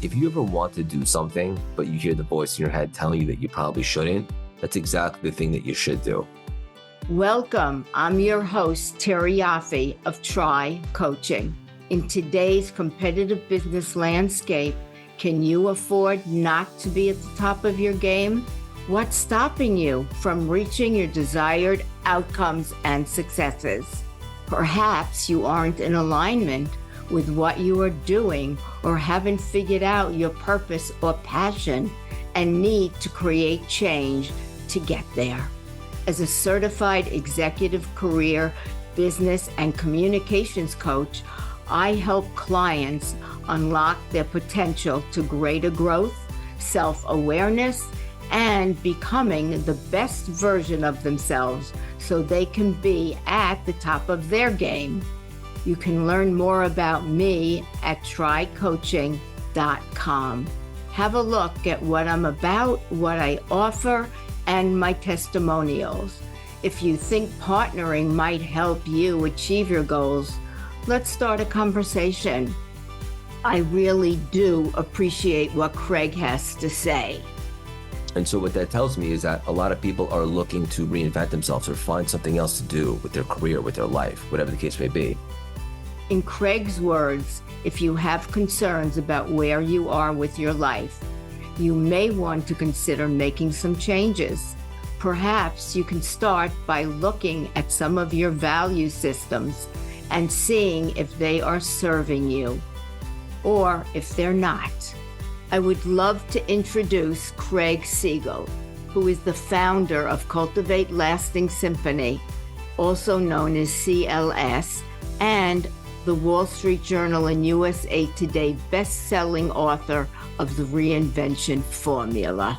If you ever want to do something, but you hear the voice in your head telling you that you probably shouldn't, that's exactly the thing that you should do. Welcome. I'm your host, Terry Yoffe of Try Coaching. In today's competitive business landscape, can you afford not to be at the top of your game? What's stopping you from reaching your desired outcomes and successes? Perhaps you aren't in alignment with what you are doing or haven't figured out your purpose or passion and need to create change to get there. As a certified executive career, business, and communications coach, I help clients unlock their potential to greater growth, self-awareness, and becoming the best version of themselves so they can be at the top of their game. You can learn more about me at trycoaching.com. Have a look at what I'm about, what I offer, and my testimonials. If you think partnering might help you achieve your goals, let's start a conversation. I really do appreciate what Craig has to say. And so what that tells me is that a lot of people are looking to reinvent themselves or find something else to do with their career, with their life, whatever the case may be. In Craig's words, if you have concerns about where you are with your life, you may want to consider making some changes. Perhaps you can start by looking at some of your value systems and seeing if they are serving you, or if they're not. I would love to introduce Craig Siegel, who is the founder of Cultivate Lasting Symphony, also known as CLS, and the Wall Street Journal and USA Today best-selling author of the Reinvention formula.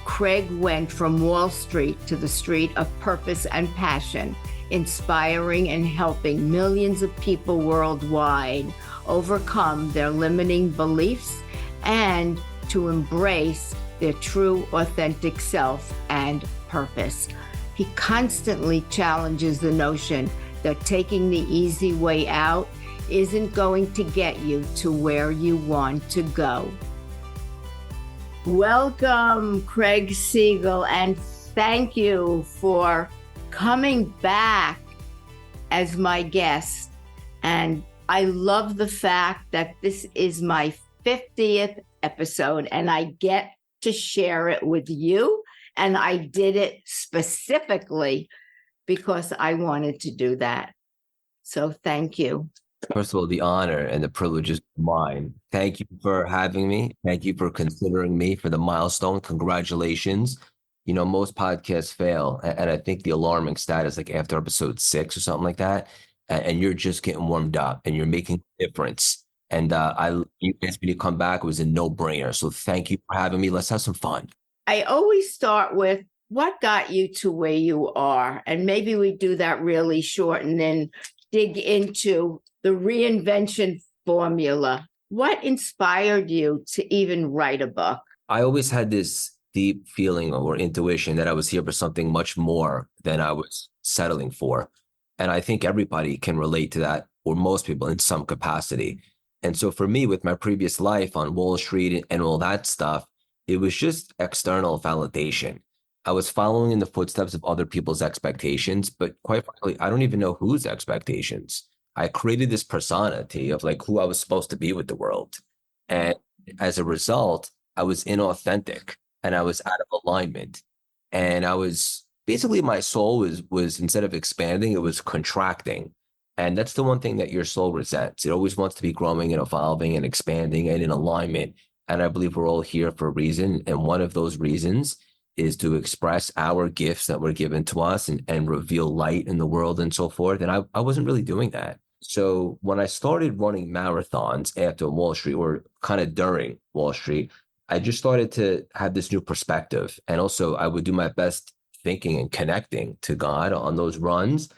Craig went from Wall Street to the street of purpose and passion, inspiring and helping millions of people worldwide overcome their limiting beliefs and to embrace their true, authentic self and purpose. He constantly challenges the notion that taking the easy way out isn't going to get you to where you want to go. Welcome, Craig Siegel, and thank you for coming back as my guest. And I love the fact that this is my 50th episode and I get to share it with you. And I did it specifically because I wanted to do that. So thank you. First of all, the honor and the privilege is mine. Thank you for having me. Thank you for considering me for the milestone. Congratulations. You know, most podcasts fail. And I think the alarming stat is like after episode 6 or something like that. And you're just getting warmed up and you're making a difference. And you asked me to come back. It was a no-brainer. So thank you for having me. Let's have some fun. I always start with what got you to where you are? And maybe we do that really short and then dig into the Reinvention formula. What inspired you to even write a book? I always had this deep feeling or intuition that I was here for something much more than I was settling for. And I think everybody can relate to that, or most people in some capacity. And so for me, with my previous life on Wall Street and all that stuff, it was just external validation. I was following in the footsteps of other people's expectations, but quite frankly, I don't even know whose expectations. I created this personality of like who I was supposed to be with the world. And as a result, I was inauthentic and I was out of alignment. And I was basically, my soul was instead of expanding, it was contracting. And that's the one thing that your soul resents. It always wants to be growing and evolving and expanding and in alignment. And I believe we're all here for a reason. And one of those reasons is to express our gifts that were given to us and reveal light in the world and so forth. And I wasn't really doing that. So when I started running marathons after Wall Street, or kind of during Wall Street, I just started to have this new perspective. And also I would do my best thinking and connecting to God on those runs.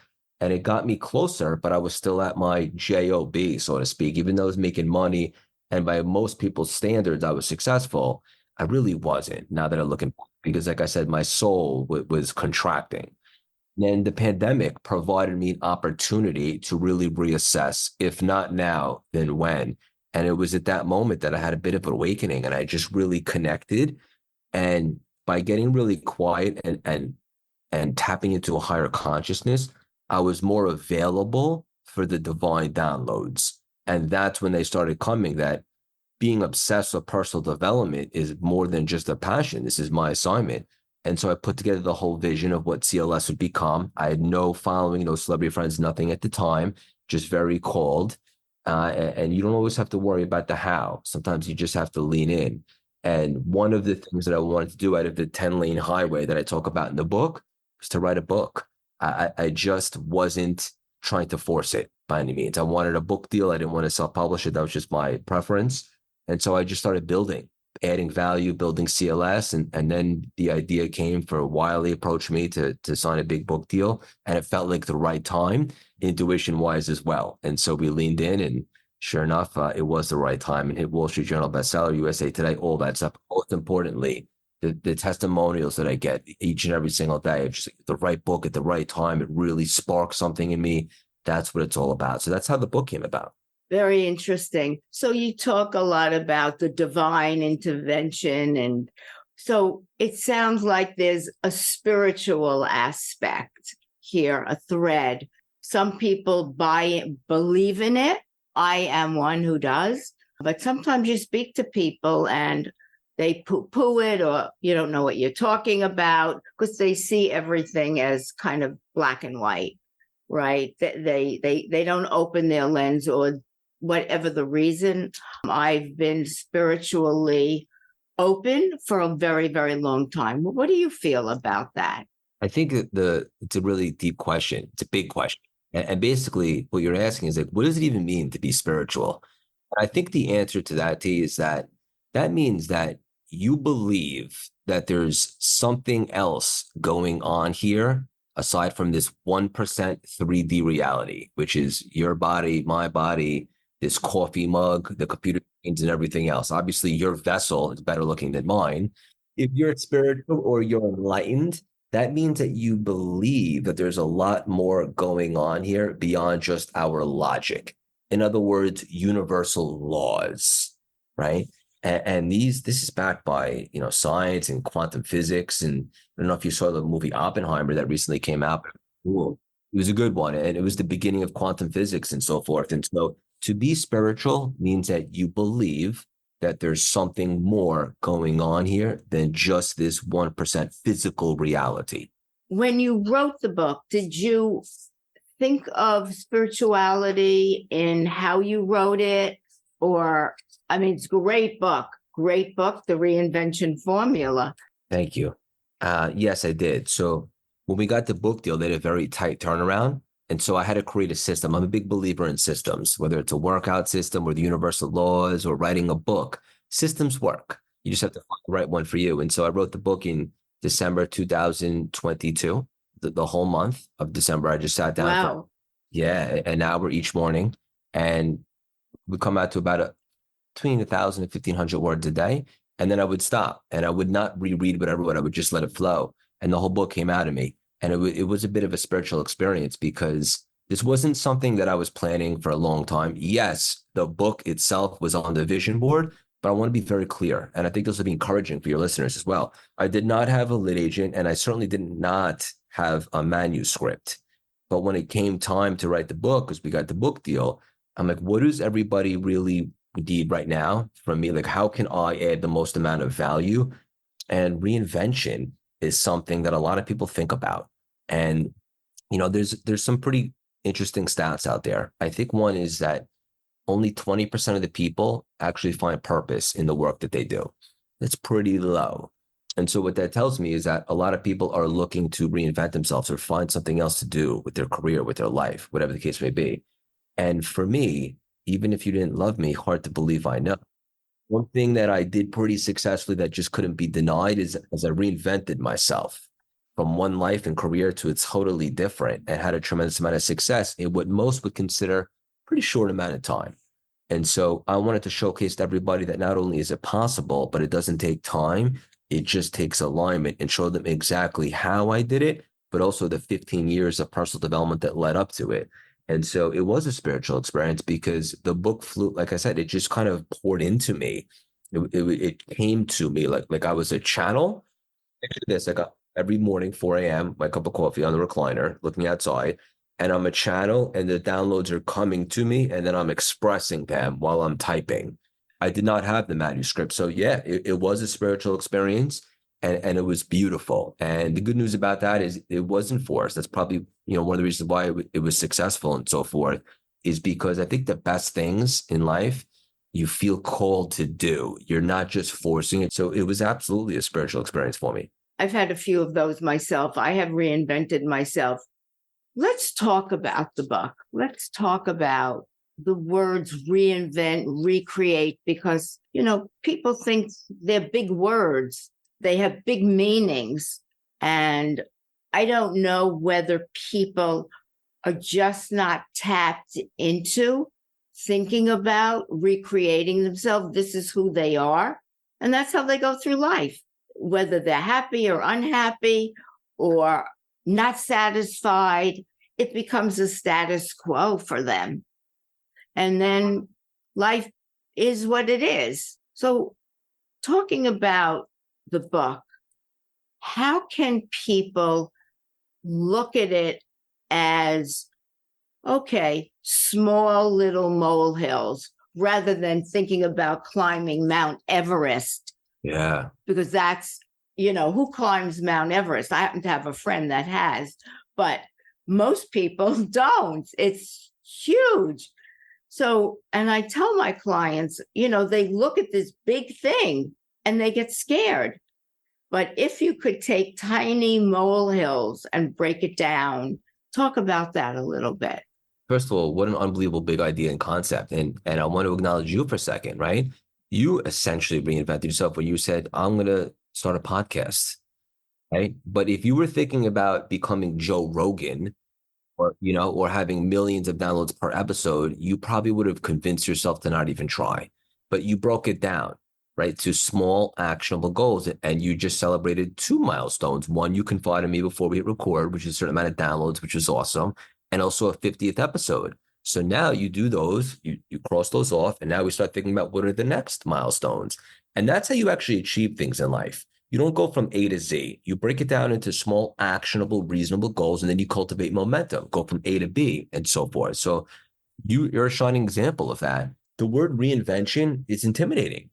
And it got me closer, but I was still at my job, so to speak, even though I was making money. And by most people's standards, I was successful. I really wasn't, now that I look at, because like I said, my soul was contracting. And the pandemic provided me an opportunity to really reassess, if not now, then when. And it was at that moment that I had a bit of an awakening and I just really connected. And by getting really quiet and tapping into a higher consciousness, I was more available for the divine downloads. And that's when they started coming, that being obsessed with personal development is more than just a passion. This is my assignment. And so I put together the whole vision of what CLS would become. I had no following, no celebrity friends, nothing at the time, just very cold. And you don't always have to worry about the how. Sometimes you just have to lean in. And one of the things that I wanted to do out of the 10-lane highway that I talk about in the book was to write a book. I just wasn't trying to force it by any means. I wanted a book deal. I didn't want to self-publish it. That was just my preference. And so I just started building, adding value, building CLS. And then the idea came for Wiley approached me to sign a big book deal. And it felt like the right time, intuition wise as well. And so we leaned in, and sure enough, it was the right time, and hit Wall Street Journal bestseller, USA Today, all that stuff. Most importantly, the testimonials that I get each and every single day of just the right book at the right time. It really sparks something in me. That's what it's all about. So that's how the book came about. Very interesting. So you talk a lot about the divine intervention. And so it sounds like there's a spiritual aspect here, a thread. Some people believe in it. I am one who does. But sometimes you speak to people and they poo-poo it, or you don't know what you're talking about because they see everything as kind of black and white, right? They don't open their lens, or whatever the reason. I've been spiritually open for a very, very long time. What do you feel about that? I think that it's a really deep question. It's a big question. And basically what you're asking is like, what does it even mean to be spiritual? And I think the answer to that, T, is that means that you believe that there's something else going on here aside from this 1% 3D reality, which is your body, my body, this coffee mug, the computer screens, and everything else. Obviously, your vessel is better looking than mine. If you're spiritual or you're enlightened, that means that you believe that there's a lot more going on here beyond just our logic. In other words, universal laws, right? And this is backed by, science and quantum physics. And I don't know if you saw the movie Oppenheimer that recently came out. Cool. It was a good one. And it was the beginning of quantum physics and so forth. And so to be spiritual means that you believe that there's something more going on here than just this 1% physical reality. When you wrote the book, did you think of spirituality in how you wrote it? Or, I mean, it's a great book, The Reinvention Formula. Thank you. Yes, I did. So when we got the book deal, they had a very tight turnaround. And so I had to create a system. I'm a big believer in systems, whether it's a workout system or the universal laws or writing a book. Systems work. You just have to find the right one for you. And so I wrote the book in December 2022, the whole month of December. I just sat down. Wow. An hour each morning. And we come out to about between 1,000 and 1,500 words a day. And then I would stop and I would not reread what I wrote. I would just let it flow. And the whole book came out of me. And it was a bit of a spiritual experience because this wasn't something that I was planning for a long time. Yes, the book itself was on the vision board, but I want to be very clear. And I think this will be encouraging for your listeners as well. I did not have a lit agent, and I certainly did not have a manuscript. But when it came time to write the book, because we got the book deal, I'm like, what does everybody really need right now from me? Like, how can I add the most amount of value? And reinvention is something that a lot of people think about. And, there's some pretty interesting stats out there. I think one is that only 20% of the people actually find purpose in the work that they do. That's pretty low. And so what that tells me is that a lot of people are looking to reinvent themselves or find something else to do with their career, with their life, whatever the case may be. And for me, even if you didn't love me, hard to believe I know. One thing that I did pretty successfully that just couldn't be denied is as I reinvented myself from one life and career to a totally different, and had a tremendous amount of success in what most would consider a pretty short amount of time. And so I wanted to showcase to everybody that not only is it possible, but it doesn't take time. It just takes alignment, and show them exactly how I did it, but also the 15 years of personal development that led up to it. And so it was a spiritual experience because the book flew, like I said, it just kind of poured into me. It came to me like I was a channel. Picture this, like every morning, 4 a.m., my cup of coffee on the recliner, looking outside, and I'm a channel, and the downloads are coming to me, and then I'm expressing them while I'm typing. I did not have the manuscript. So yeah, it was a spiritual experience and it was beautiful. And the good news about that is it wasn't forced. That's probably, one of the reasons why it was successful and so forth is because I think the best things in life you feel called to do. You're not just forcing it. So it was absolutely a spiritual experience for me. I've had a few of those myself. I have reinvented myself. Let's talk about the book. Let's talk about the words reinvent, recreate, because, people think they're big words. They have big meanings. And I don't know whether people are just not tapped into thinking about recreating themselves. This is who they are. And that's how they go through life, whether they're happy or unhappy or not satisfied. It becomes a status quo for them. And then life is what it is. So talking about the book, how can people look at it as, okay, small little molehills, rather than thinking about climbing Mount Everest? Yeah. Because that's, who climbs Mount Everest? I happen to have a friend that has, but most people don't. It's huge. So, and I tell my clients, they look at this big thing and they get scared. But if you could take tiny molehills and break it down, talk about that a little bit. First of all, what an unbelievable big idea and concept. And I want to acknowledge you for a second, right? You essentially reinvented yourself when you said, I'm going to start a podcast, right? But if you were thinking about becoming Joe Rogan or having millions of downloads per episode, you probably would have convinced yourself to not even try. But you broke it down, right, to small actionable goals. And you just celebrated 2 milestones. One, you confided in me before we hit record, which is a certain amount of downloads, which is awesome. And also a 50th episode. So now you do those, you cross those off, and now we start thinking about what are the next milestones. And that's how you actually achieve things in life. You don't go from A to Z. You break it down into small, actionable, reasonable goals, and then you cultivate momentum, go from A to B, and so forth. So you're a shining example of that. The word reinvention is intimidating.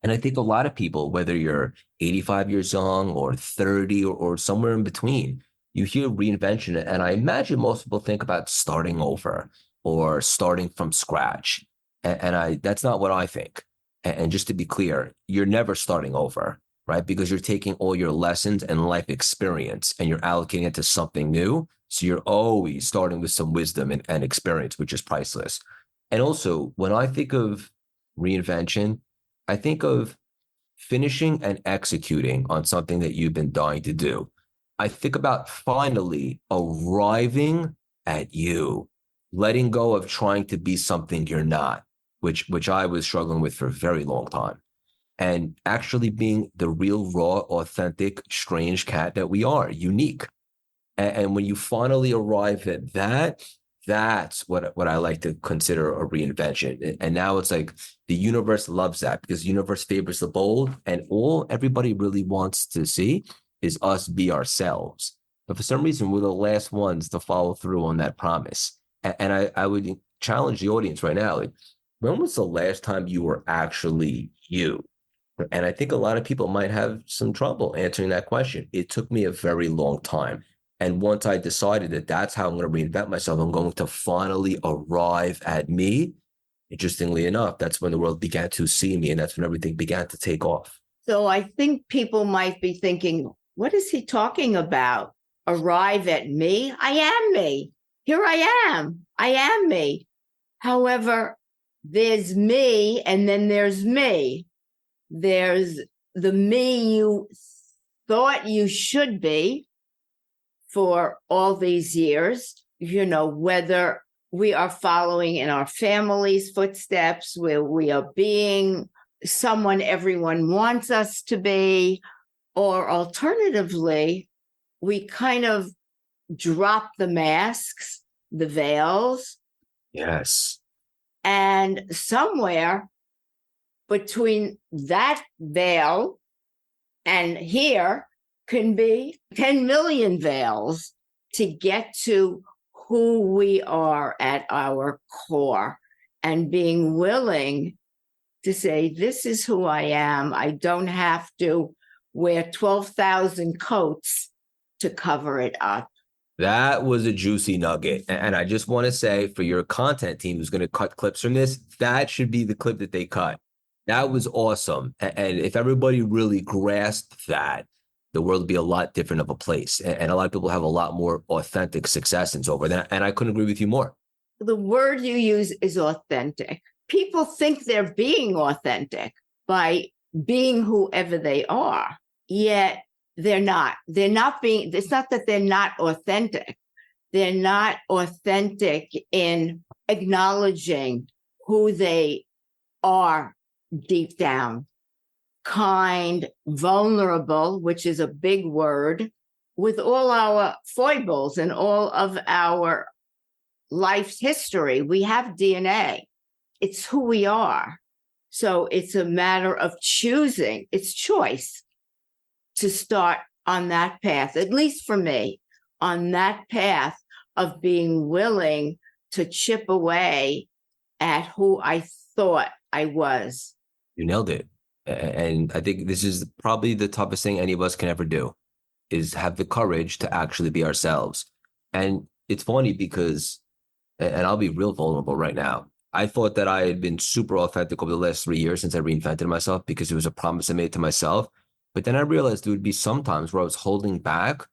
And I think a lot of people, whether you're 85 years young or 30 or somewhere in between, you hear reinvention, and I imagine most people think about starting over or starting from scratch. And that's not what I think. And just to be clear, you're never starting over, right? Because you're taking all your lessons and life experience and you're allocating it to something new. So you're always starting with some wisdom and experience, which is priceless. And also, when I think of reinvention, I think of finishing and executing on something that you've been dying to do. I think about finally arriving at you, letting go of trying to be something you're not, which I was struggling with for a very long time, and actually being the real, raw, authentic, strange cat that we are, unique. And when you finally arrive at that, that's what I like to consider a reinvention. And now it's like the universe loves that because the universe favors the bold, and all everybody really wants to see is us be ourselves. But for some reason, we're the last ones to follow through on that promise. And I would challenge the audience right now. Like, when was the last time you were actually you? And I think a lot of people might have some trouble answering that question. It took me a very long time. And once I decided that that's how I'm going to reinvent myself, I'm going to finally arrive at me. Interestingly enough, that's when the world began to see me, and that's when everything began to take off. So I think people might be thinking, what is he talking about? Arrive at me? I am me. Here I am. I am me. However, there's me, and then there's me. There's the me you thought you should be for all these years, whether we are following in our family's footsteps, where we are being someone everyone wants us to be, or alternatively, we kind of drop the masks the veils. Yes. And somewhere between that veil and here can be 10 million veils to get to who we are at our core, and being willing to say, this is who I am. I don't have to wear 12,000 coats to cover it up. That was a juicy nugget. And I just want to say, for your content team who's going to cut clips from this, that should be the clip that they cut. That was awesome. And if everybody really grasped that, the world would be a lot different of a place. And a lot of people have a lot more authentic successes over that. And I couldn't agree with you more. The word you use is authentic. People think they're being authentic by being whoever they are, yet they're not. They're not being, it's not that they're not authentic. They're not authentic in acknowledging who they are deep down. Kind, vulnerable, which is a big word, with all our foibles and all of our life's history. We have DNA. It's who we are. So it's a matter of choosing. It's choice to start on that path, at least for me, on that path of being willing to chip away at who I thought I was. You nailed it. And I think this is probably the toughest thing any of us can ever do, is have the courage to actually be ourselves. And it's funny because, and I'll be real vulnerable right now, I thought that I had been super authentic over the last 3 years since I reinvented myself, because it was a promise I made to myself. But then I realized there would be some times where I was holding back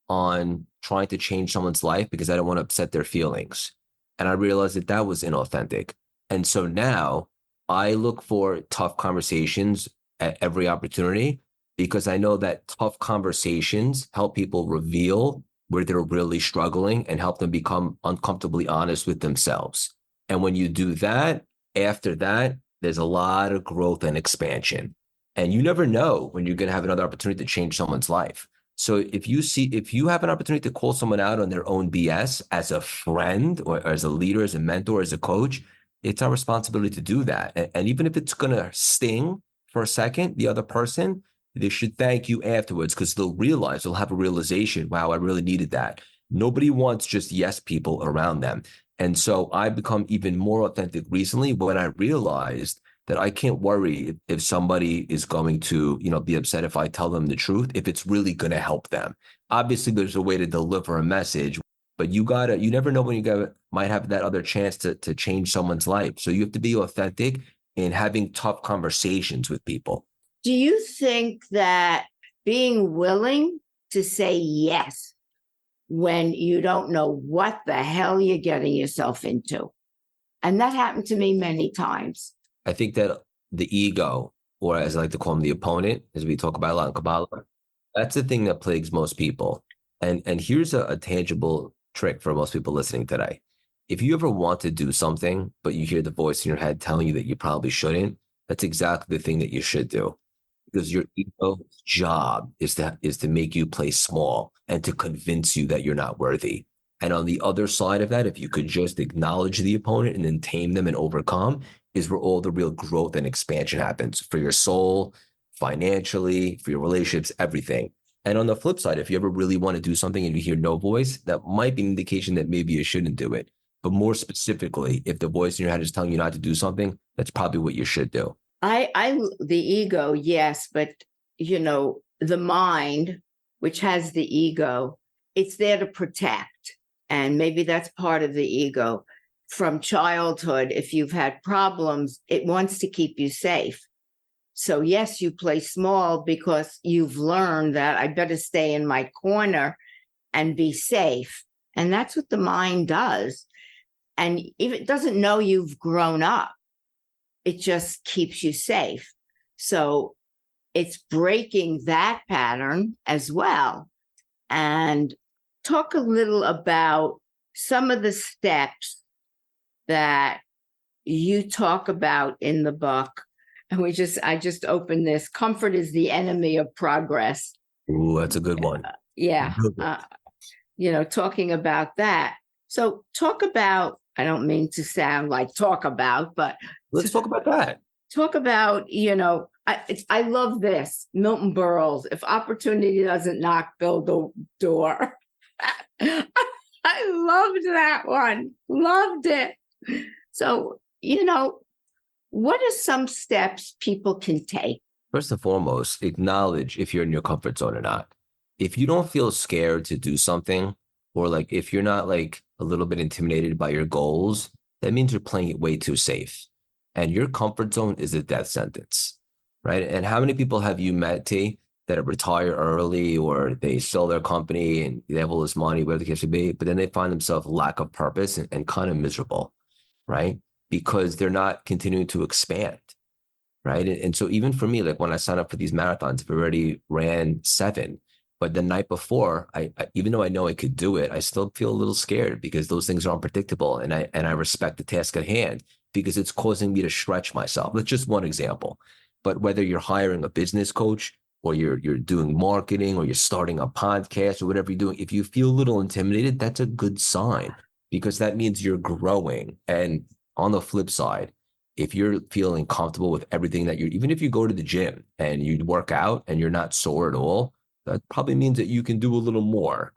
on trying to change someone's life because I don't want to upset their feelings. And I realized that that was inauthentic. And so now I look for tough conversations at every opportunity, because I know that tough conversations help people reveal where they're really struggling and help them become uncomfortably honest with themselves. And when you do that, after that, there's a lot of growth and expansion. And you never know when you're going to have another opportunity to change someone's life. So if you have an opportunity to call someone out on their own BS as a friend or as a leader, as a mentor, as a coach, it's our responsibility to do that. And even if it's going to sting for a second, the other person, they should thank you afterwards, because they'll have a realization, wow, I really needed that. Nobody wants just yes people around them. And so I've become even more authentic recently when I realized that I can't worry if somebody is going to, be upset if I tell them the truth, if it's really going to help them. Obviously, there's a way to deliver a message, but you never know when might have that other chance to change someone's life. So you have to be authentic in having tough conversations with people. Do you think that being willing to say yes when you don't know what the hell you're getting yourself into? And that happened to me many times. I think that the ego, or as I like to call him, the opponent, as we talk about a lot in Kabbalah, that's the thing that plagues most people. And here's a tangible trick for most people listening today. If you ever want to do something, but you hear the voice in your head telling you that you probably shouldn't, that's exactly the thing that you should do. Because your ego's job is to make you play small and to convince you that you're not worthy. And on the other side of that, if you could just acknowledge the opponent and then tame them and overcome, is where all the real growth and expansion happens for your soul, financially, for your relationships, everything. And on the flip side, if you ever really want to do something and you hear no voice, that might be an indication that maybe you shouldn't do it. But more specifically, if the voice in your head is telling you not to do something, that's probably what you should do. The ego, yes, but the mind, which has the ego, it's there to protect. And maybe that's part of the ego. From childhood, if you've had problems, it wants to keep you safe. So yes, you play small because you've learned that I better stay in my corner and be safe. And that's what the mind does. And if it doesn't know you've grown up, it just keeps you safe. So it's breaking that pattern as well. And talk a little about some of the steps that you talk about in the book. And I just opened this. Comfort is the enemy of progress. Ooh, that's a good one. Yeah. Talking about that. So talk about, I don't mean to sound like talk about, but Let's talk about that. talk about, I love this. Milton Berle's, if opportunity doesn't knock, build a door. I loved that one. Loved it. So, what are some steps people can take? First and foremost, acknowledge if you're in your comfort zone or not. If you don't feel scared to do something, or like if you're not like a little bit intimidated by your goals, that means you're playing it way too safe. And your comfort zone is a death sentence, right? And how many people have you met, T, that retire early or they sell their company and they have all this money, whatever the case may be, but then they find themselves lack of purpose and kind of miserable, right? Because they're not continuing to expand. Right. And so even for me, like when I signed up for these marathons, I've already ran 7. But the night before, I even though I know I could do it, I still feel a little scared because those things are unpredictable. And I respect the task at hand because it's causing me to stretch myself. That's just one example. But whether you're hiring a business coach or you're doing marketing or you're starting a podcast or whatever you're doing, if you feel a little intimidated, that's a good sign because that means you're growing. And on the flip side, if you're feeling comfortable with everything that even if you go to the gym and you work out and you're not sore at all, that probably means that you can do a little more,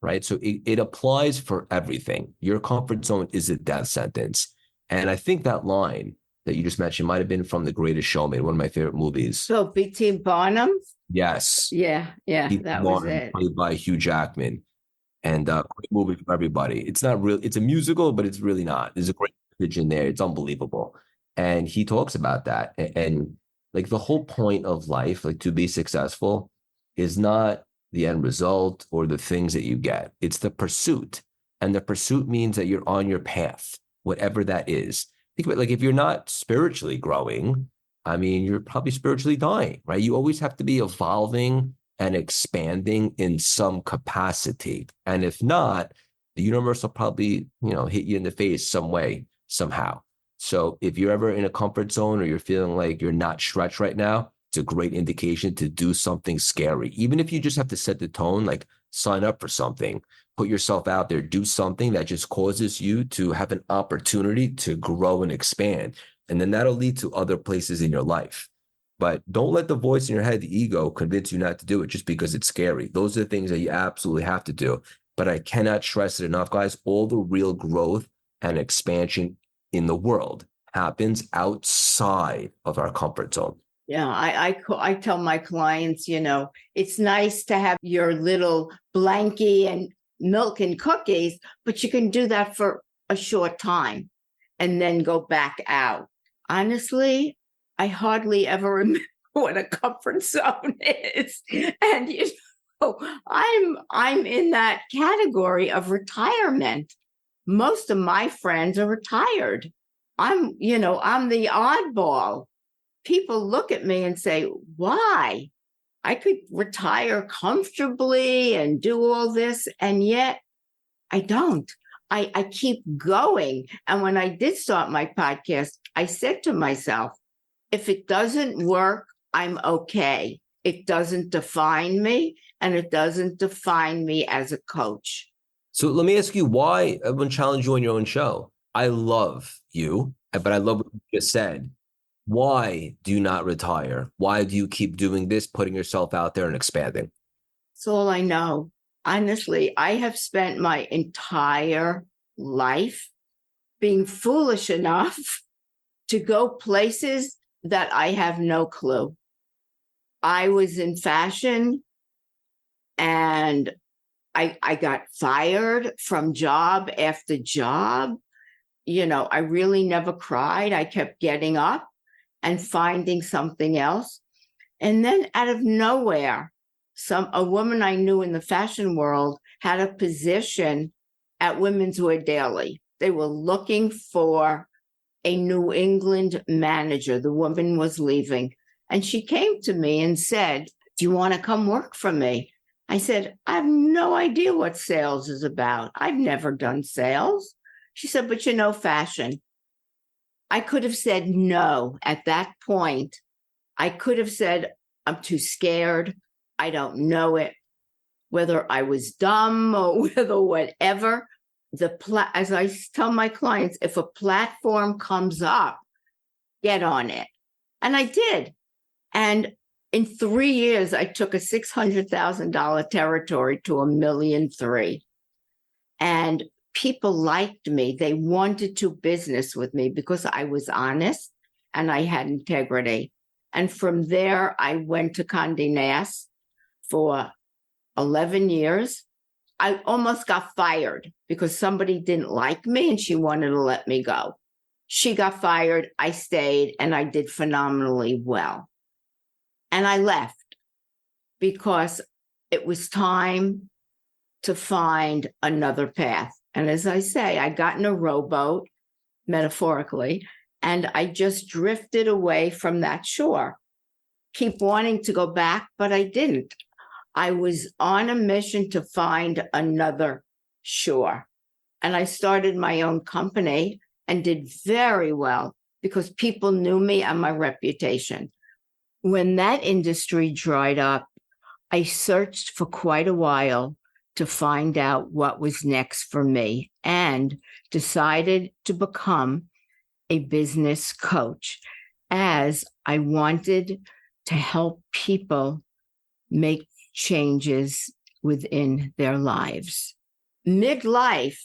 right? So it applies for everything. Your comfort zone is a death sentence. And I think that line that you just mentioned might have been from The Greatest Showman, one of my favorite movies. So B.T. Barnum? Yes. Yeah, P.T. that was Barnum, it. played by Hugh Jackman. And great movie for everybody. It's not real. It's a musical, but it's really not. There's a great message in there. It's unbelievable. And he talks about that. And like the whole point of life, like to be successful, is not the end result or the things that you get. It's the pursuit. And the pursuit means that you're on your path, whatever that is. Think about like if you're not spiritually growing, I mean, you're probably spiritually dying, right? You always have to be evolving and expanding in some capacity. And if not, the universe will probably, hit you in the face some way, somehow. So if you're ever in a comfort zone or you're feeling like you're not stretched right now, it's a great indication to do something scary. Even if you just have to set the tone, like sign up for something, put yourself out there, do something that just causes you to have an opportunity to grow and expand. And then that'll lead to other places in your life. But don't let the voice in your head, the ego, convince you not to do it just because it's scary. Those are the things that you absolutely have to do. But I cannot stress it enough, guys. All the real growth and expansion in the world happens outside of our comfort zone. Yeah, I tell my clients, it's nice to have your little blankie and milk and cookies, but you can do that for a short time and then go back out. Honestly, I hardly ever remember what a comfort zone is. And I'm in that category of retirement. Most of my friends are retired. I'm the oddball. People look at me and say, why? I could retire comfortably and do all this. And yet I don't. I keep going. And when I did start my podcast, I said to myself, if it doesn't work, I'm okay. It doesn't define me, and it doesn't define me as a coach. So let me ask you why I want to challenge you on your own show. I love you, but I love what you just said. Why do you not retire? Why do you keep doing this, putting yourself out there and expanding? That's all I know. Honestly, I have spent my entire life being foolish enough to go places that I have no clue. I was in fashion and I got fired from job after job. I really never cried. I kept getting up and finding something else. And then out of nowhere, a woman I knew in the fashion world had a position at Women's Wear Daily. They were looking for a New England manager. The woman was leaving. And she came to me and said, do you want to come work for me? I said, I have no idea what sales is about. I've never done sales. She said, but fashion. I could have said no at that point. I could have said, I'm too scared. I don't know it. Whether I was dumb or whether whatever, as I tell my clients, if a platform comes up, get on it. And I did. And in 3 years, I took a $600,000 territory to $1.3 million. And people liked me. They wanted to business with me because I was honest and I had integrity. And from there, I went to Condé Nast for 11 years. I almost got fired because somebody didn't like me and she wanted to let me go. She got fired, I stayed, and I did phenomenally well. And I left because it was time to find another path. And as I say, I got in a rowboat, metaphorically, and I just drifted away from that shore. Keep wanting to go back, but I didn't. I was on a mission to find another shore. And I started my own company and did very well because people knew me and my reputation. When that industry dried up, I searched for quite a while to find out what was next for me and decided to become a business coach, as I wanted to help people make changes within their lives. Midlife,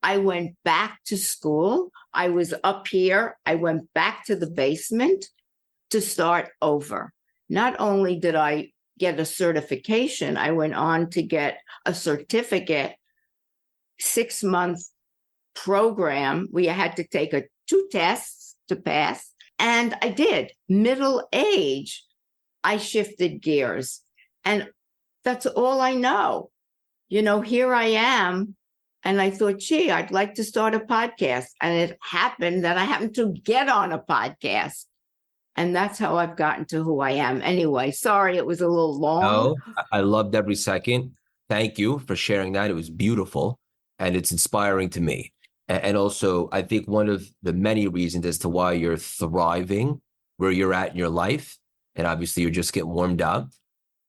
I went back to school. I was up here. I went back to the basement to start over. Not only did I get a certification, I went on to get a certificate, 6-month program. We had to take 2 tests to pass, and I did. Middle age, I shifted gears, and that's all I know. Here I am, and I thought, gee, I'd like to start a podcast, and it happened that I happened to get on a podcast. And that's how I've gotten to who I am. Anyway, sorry, it was a little long. No, I loved every second. Thank you for sharing that. It was beautiful and it's inspiring to me. And also, I think one of the many reasons as to why you're thriving where you're at in your life, and obviously you're just getting warmed up,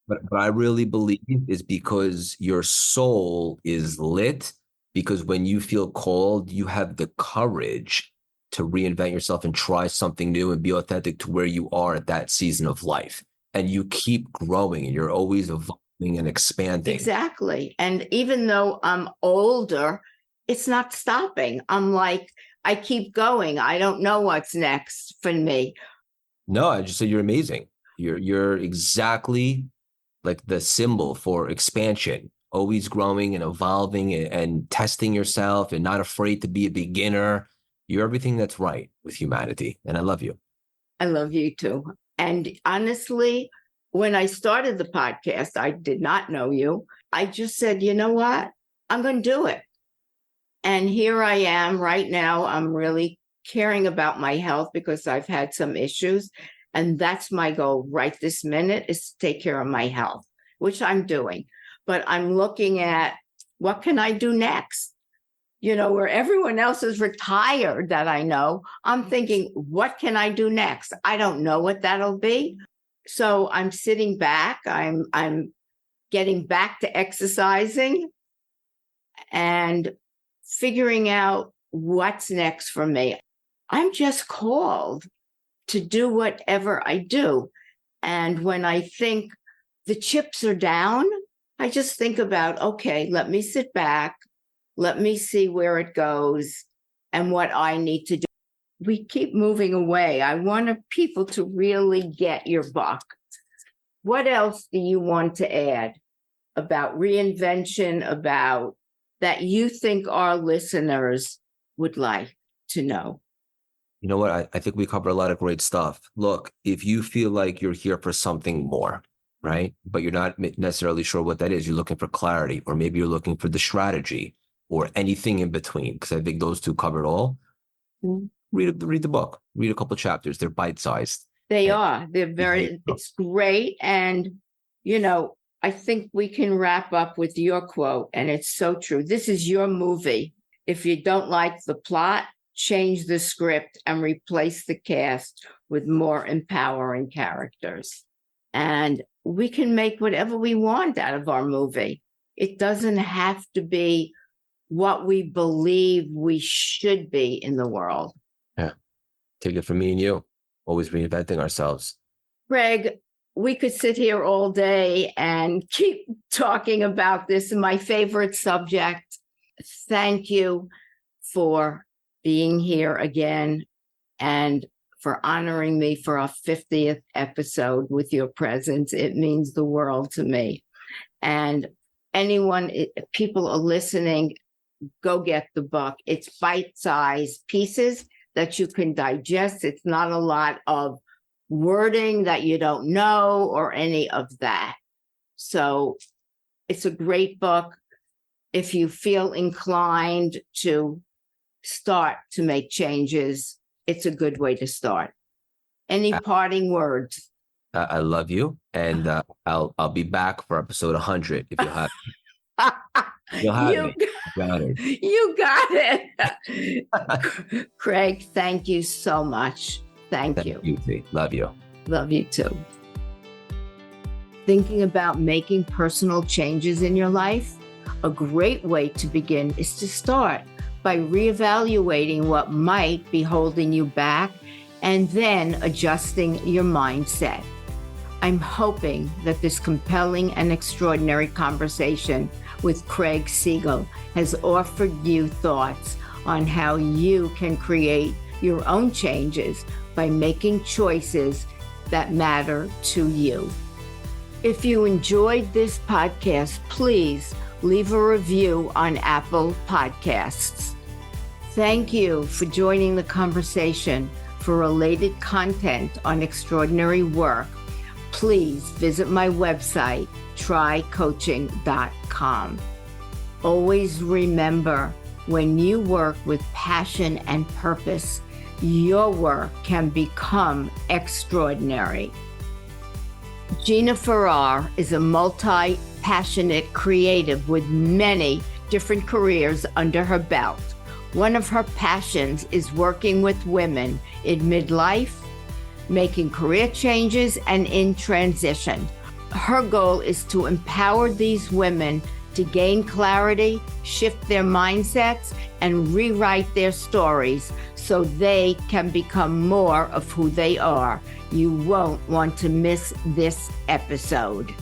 but I really believe is because your soul is lit, because when you feel called, you have the courage to reinvent yourself and try something new and be authentic to where you are at that season of life. And you keep growing and you're always evolving and expanding. Exactly. And even though I'm older, it's not stopping. I'm like, I keep going. I don't know what's next for me. No, I just said you're amazing. You're exactly like the symbol for expansion, always growing and evolving and testing yourself and not afraid to be a beginner. You're everything that's right with humanity. And I love you. I love you too. And honestly, when I started the podcast, I did not know you. I just said, you know what? I'm going to do it. And here I am right now. I'm really caring about my health because I've had some issues. And that's my goal right this minute, is to take care of my health, which I'm doing. But I'm looking at what can I do next? Where everyone else is retired that I know, I'm thinking, what can I do next? I don't know what that'll be. So I'm sitting back. I'm getting back to exercising and figuring out what's next for me. I'm just called to do whatever I do. And when I think the chips are down, I just think about, okay, let me sit back. Let me see where it goes and what I need to do. We keep moving away. I want people to really get your buck. What else do you want to add about reinvention, about that you think our listeners would like to know? You know what? I think we cover a lot of great stuff. Look, if you feel like you're here for something more, right, but you're not necessarily sure what that is, you're looking for clarity, or maybe you're looking for the strategy, or anything in between, because I think those two cover it all. Read the book. Read a couple of chapters. They're bite-sized. They are. They're very, it's great. And, I think we can wrap up with your quote, and it's so true. This is your movie. If you don't like the plot, change the script and replace the cast with more empowering characters. And we can make whatever we want out of our movie. It doesn't have to be what we believe we should be in the world. Yeah. Take it from me and you. Always reinventing ourselves. Craig, we could sit here all day and keep talking about this, my favorite subject. Thank you for being here again and for honoring me for our 50th episode with your presence. It means the world to me. And people are listening, go get the book. It's bite-sized pieces that you can digest. It's not a lot of wording that you don't know or any of that. So it's a great book. If you feel inclined to start to make changes, it's a good way to start. Any parting words? I love you, and I'll be back for episode 100 if you have. You'll have me. You got it. Craig, thank you so much. Thank you. Love you. Love you too. Thinking about making personal changes in your life? A great way to begin is to start by reevaluating what might be holding you back and then adjusting your mindset. I'm hoping that this compelling and extraordinary conversation with Craig Siegel has offered you thoughts on how you can create your own changes by making choices that matter to you. If you enjoyed this podcast, please leave a review on Apple Podcasts. Thank you for joining the conversation. For related content on extraordinary work, please visit my website, trycoaching.com. Always remember, when you work with passion and purpose, your work can become extraordinary. Gina Farrar is a multi-passionate creative with many different careers under her belt. One of her passions is working with women in midlife, making career changes, and in transition. Her goal is to empower these women to gain clarity, shift their mindsets, and rewrite their stories so they can become more of who they are. You won't want to miss this episode.